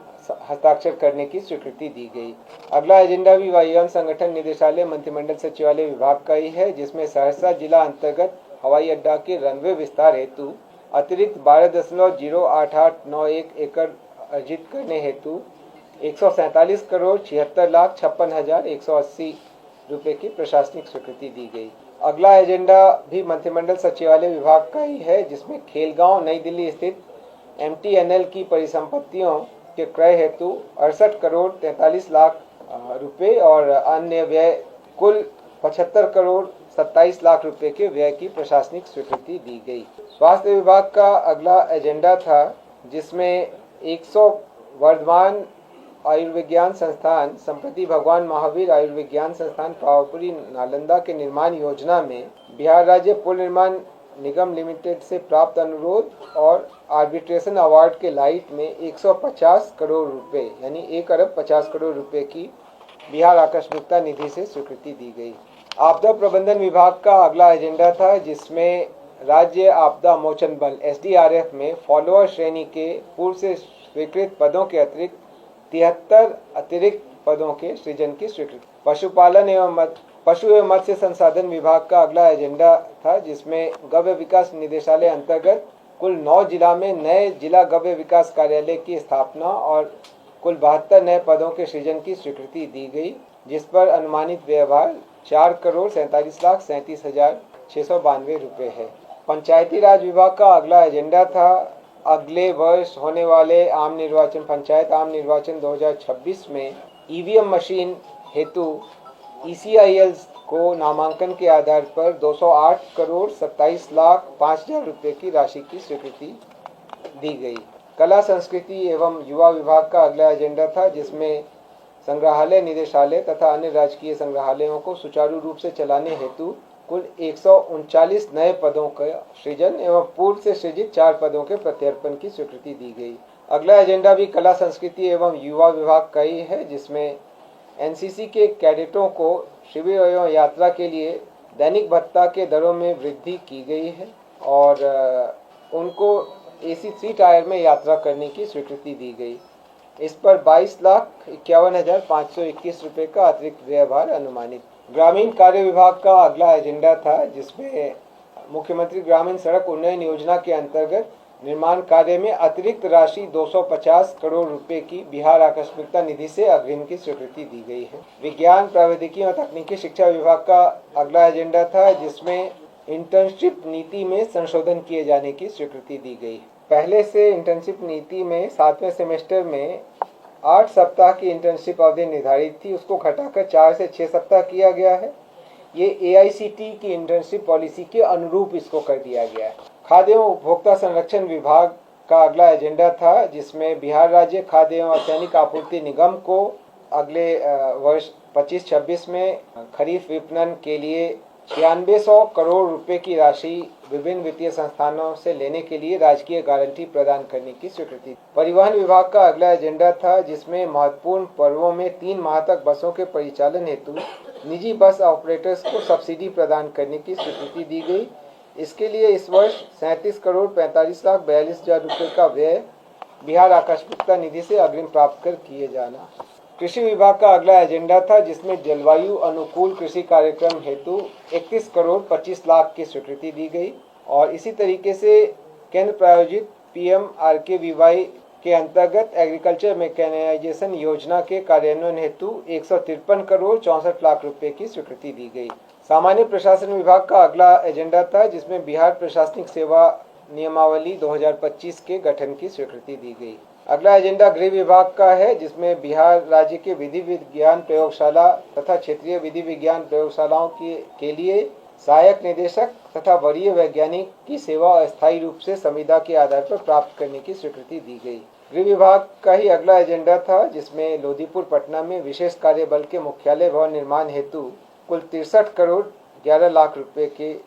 हस्ताक्षर करने की स्वीकृति दी गई। अगला एजेंडा भी वायुयान संगठन निदेशालय मंत्रिमंडल सचिवालय विभाग का ही है जिसमें सहरसा जिला अंतर्गत हवाई अड्डा के रनवे विस्तार हेतु अतिरिक्त 12.08891 एकड़ अर्जित करने हेतु 147 करोड़ 76,56,180 रुपए की प्रशासनिक स्वीकृति दी गई। अगला एजेंडा भी मंत्रिमंडल सचिवालय विभाग का ही है जिसमें खेलगांव नई दिल्ली स्थित MTNL की परिसंपत्तियों के क्रय हेतु 68 करोड़ 43 लाख रुपए और अन्य व्यय कुल 75 करोड़ 27 लाख रुपए के व्यय की प्रशासनिक स्वीकृति दी गई। स्वास्थ्य विभाग का अगला एजेंडा था जिसमें 100 वर्धमान आयुर्विज्ञान संस्थान, संप्रति भगवान महावीर आयुर्विज्ञान संस्थान पावापुरी नालंदा के निर्माण योजना में बिहार राज्य पुल निर्माण निगम लिमिटेड से प्राप्त अनुरोध और आर्बिट्रेशन अवार्ड के लाइट में 150 करोड़ रुपए यानी 1,50 करोड़ रुपए की बिहार आकस्मिकता निधि से स्वीकृति दी गई। आपदा प्रबंधन विभाग का अगला एजेंडा था जिसमें राज्य आपदा मोचन बल SDRF में फॉलोअर श्रेणी के पूर्व से स्वीकृत पदों के अतिरिक्त 73 अतिरिक्त पदों के सृजन की स्वीकृति। पशुपालन एवं पशु एवं मत्स्य संसाधन विभाग का अगला एजेंडा था जिसमें गव्य विकास निदेशालय अंतर्गत कुल 9 जिला में नए जिला गव्य विकास कार्यालय की स्थापना और कुल 72 नए पदों के सृजन की स्वीकृति दी गई जिस पर अनुमानित व्ययभार 4 करोड़ 47,37,692 रुपए है। पंचायती राज विभाग का अगला एजेंडा था अगले वर्ष होने वाले आम निर्वाचन पंचायत आम निर्वाचन 2026 में EVM मशीन हेतु ECIL को नामांकन के आधार पर 208 करोड़ 27 लाख 5,000 रुपये की राशि की स्वीकृति दी गई। कला संस्कृति एवं युवा विभाग का अगला एजेंडा था, जिसमें संग्रहालय निदेशालय तथा अन्य राजकीय संग्रहालयों को सुचारू रूप से चलाने हेतु कुल 139 नए पदों का सृजन एवं पूर्व से सृजित 4 पदों के प्रत्यर्पण की स्वीकृति दी गई। अगला एजेंडा भी कला संस्कृति एवं युवा विभाग का ही है, जिसमें NCC के कैडेटों को शिविर एवं यात्रा के लिए दैनिक भत्ता के दरों में वृद्धि की गई है और उनको AC 3 टायर में यात्रा करने की स्वीकृति दी गई। इस पर 22,51,521 रुपये का अतिरिक्त व्यय भार अनुमानित। ग्रामीण कार्य विभाग का अगला एजेंडा था, जिसमें मुख्यमंत्री ग्रामीण सड़क उन्नयन योजना के अंतर्गत निर्माण कार्य में अतिरिक्त राशि 250 करोड़ रुपए की बिहार आकस्मिकता निधि से अग्रिम की स्वीकृति दी गई है। विज्ञान प्रौद्योगिकी और तकनीकी शिक्षा विभाग का अगला एजेंडा था, जिसमें इंटर्नशिप नीति में संशोधन किए जाने की स्वीकृति दी गई। पहले से इंटर्नशिप नीति में 7वें सेमेस्टर में 8 सप्ताह की इंटर्नशिप अवधि निर्धारित थी, उसको घटाकर 4 से 6 सप्ताह किया गया है। ये AICTE की इंटर्नशिप पॉलिसी के अनुरूप इसको कर दिया गया है। खाद्य एवं उपभोक्ता संरक्षण विभाग का अगला एजेंडा था, जिसमें बिहार राज्य खाद्य एवं असैनिक आपूर्ति निगम को अगले वर्ष 25-26 में खरीफ विपणन के लिए 9600 करोड़ रुपए की राशि विभिन्न वित्तीय संस्थानों से लेने के लिए राजकीय गारंटी प्रदान करने की स्वीकृति। परिवहन विभाग का अगला एजेंडा था, जिसमें महत्वपूर्ण पर्वों में 3 माह तक बसों के परिचालन हेतु निजी बस ऑपरेटर्स को सब्सिडी प्रदान करने की स्वीकृति दी गई। इसके लिए इस वर्ष 37 करोड़ 45,42,000 रुपये का व्यय बिहार आकस्मिकता निधि से अग्रिम प्राप्त कर किए जाना। कृषि विभाग का अगला एजेंडा था, जिसमें जलवायु अनुकूल कृषि कार्यक्रम हेतु 31 करोड़ 25 लाख की स्वीकृति दी गई और इसी तरीके से केंद्र प्रायोजित PMRKVY के अंतर्गत एग्रीकल्चर मैकेनाइजेशन योजना के कार्यान्वयन हेतु 153 करोड़ 64 लाख रुपए की स्वीकृति दी गई। सामान्य प्रशासन विभाग का अगला एजेंडा था, जिसमें बिहार प्रशासनिक सेवा नियमावली 2025 के गठन की स्वीकृति दी गई। अगला एजेंडा गृह विभाग का है, जिसमें बिहार राज्य के विधि विज्ञान प्रयोगशाला तथा क्षेत्रीय विधि विज्ञान प्रयोगशालाओं के लिए सहायक निदेशक तथा वरीय वैज्ञानिक की सेवा अस्थायी रूप से संविदा के आधार पर प्राप्त करने की स्वीकृति दी गई। गृह विभाग का ही अगला एजेंडा था, जिसमें लोदीपुर पटना में विशेष कार्य बल के मुख्यालय भवन निर्माण हेतु कुल 63 करोड़ 11 लाख रुपए की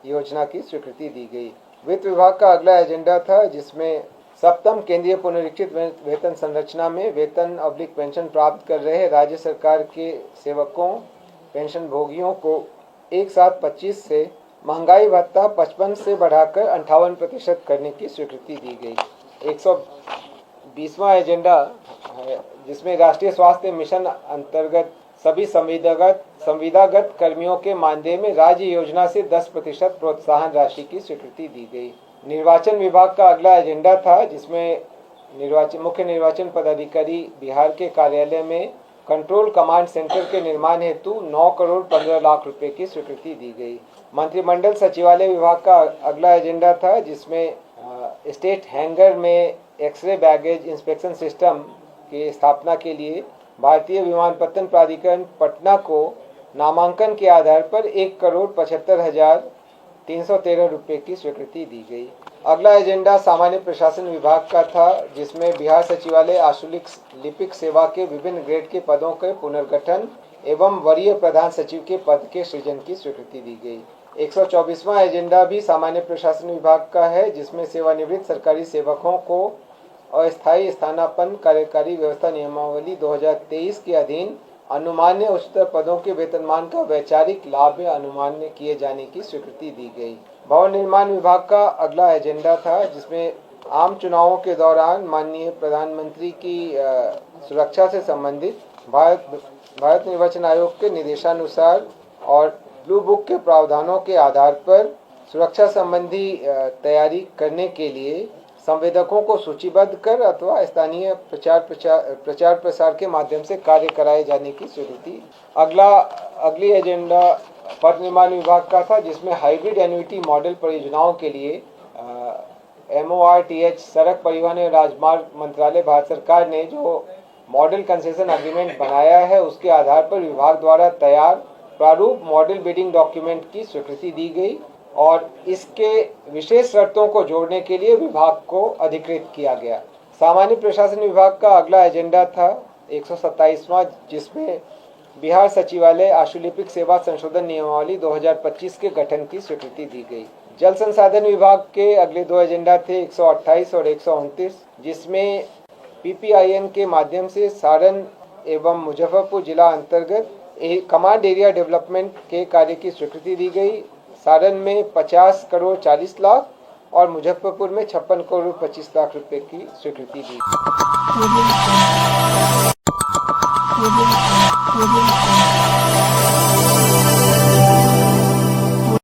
योजना की स्वीकृति दी गई। वित्त विभाग का अगला एजेंडा था, जिसमें सप्तम केंद्रीय पुनरीक्षित वेतन संरचना में वेतन/पेंशन प्राप्त कर रहे राज्य सरकार के सेवकों पेंशन भोगियों को एक साथ 25 से महंगाई भत्ता 55 से बढ़ाकर 58% करने की स्वीकृति दी गई। 120वां एजेंडा है, जिसमें राष्ट्रीय स्वास्थ्य मिशन अंतर्गत सभी संविदागत कर्मियों के मानदेय में राज्य योजना से 10% प्रोत्साहन राशि की स्वीकृति दी गई। निर्वाचन विभाग का अगला एजेंडा था, जिसमें मुख्य निर्वाचन पदाधिकारी बिहार के कार्यालय में कंट्रोल कमांड सेंटर के निर्माण हेतु 9 करोड़ 15 लाख रुपए की स्वीकृति दी गई। मंत्रिमंडल सचिवालय विभाग का अगला एजेंडा था, जिसमें स्टेट हैंगर में एक्सरे बैगेज इंस्पेक्शन सिस्टम की स्थापना के लिए भारतीय विमानपत्तन प्राधिकरण पटना को नामांकन के आधार पर 1,75,313 रुपये की स्वीकृति दी गई। अगला एजेंडा सामान्य प्रशासन विभाग का था, जिसमें बिहार सचिवालय आशुलिक लिपिक सेवा के विभिन्न ग्रेड के पदों के पुनर्गठन एवं वरीय प्रधान सचिव के पद के सृजन की स्वीकृति दी गई। 124वां एजेंडा भी सामान्य प्रशासन विभाग का है, जिसमें सेवानिवृत्त सरकारी सेवकों को अस्थायी स्थानापन्न कार्यकारी व्यवस्था नियमावली 2023 के अधीन अनुमान्य उच्चतर पदों के वेतनमान का वैचारिक लाभ अनुमान्य किए जाने की स्वीकृति दी गई। भवन निर्माण विभाग का अगला एजेंडा था, जिसमें आम चुनावों के दौरान माननीय प्रधानमंत्री की सुरक्षा से संबंधित भारत निर्वाचन आयोग के निर्देशानुसार और ब्लू बुक के प्रावधानों के आधार पर सुरक्षा संबंधी तैयारी करने के लिए संवेदकों को सूचीबद्ध कर अथवा स्थानीय प्रचार प्रसार के माध्यम से कार्य कराए जाने की स्वीकृति। अगली एजेंडा पथ निर्माण विभाग का था, जिसमें हाइब्रिड एन्युटी मॉडल परियोजनाओं के लिए MORTH सड़क परिवहन एवं राजमार्ग मंत्रालय भारत सरकार ने जो मॉडल कंसेशन एग्रीमेंट बनाया है, उसके आधार पर विभाग द्वारा तैयार प्रारूप मॉडल बिडिंग डॉक्यूमेंट की स्वीकृति दी गई और इसके विशेष शर्तों को जोड़ने के लिए विभाग को अधिकृत किया गया। सामान्य प्रशासन विभाग का अगला एजेंडा था 127वां, जिसमें बिहार सचिवालय आशुलिपिक सेवा संशोधन नियमावली 2025 के गठन की स्वीकृति दी गई। जल संसाधन विभाग के अगले दो एजेंडा थे 128 और 129, जिसमें PPIN के माध्यम से सारण एवं मुजफ्फरपुर जिला अंतर्गत कमांड एरिया डेवलपमेंट के कार्य की स्वीकृति दी गई। सारण में 50 करोड़ 40 लाख और मुजफ्फरपुर में 56 करोड़ 25 लाख रुपए की स्वीकृति दी।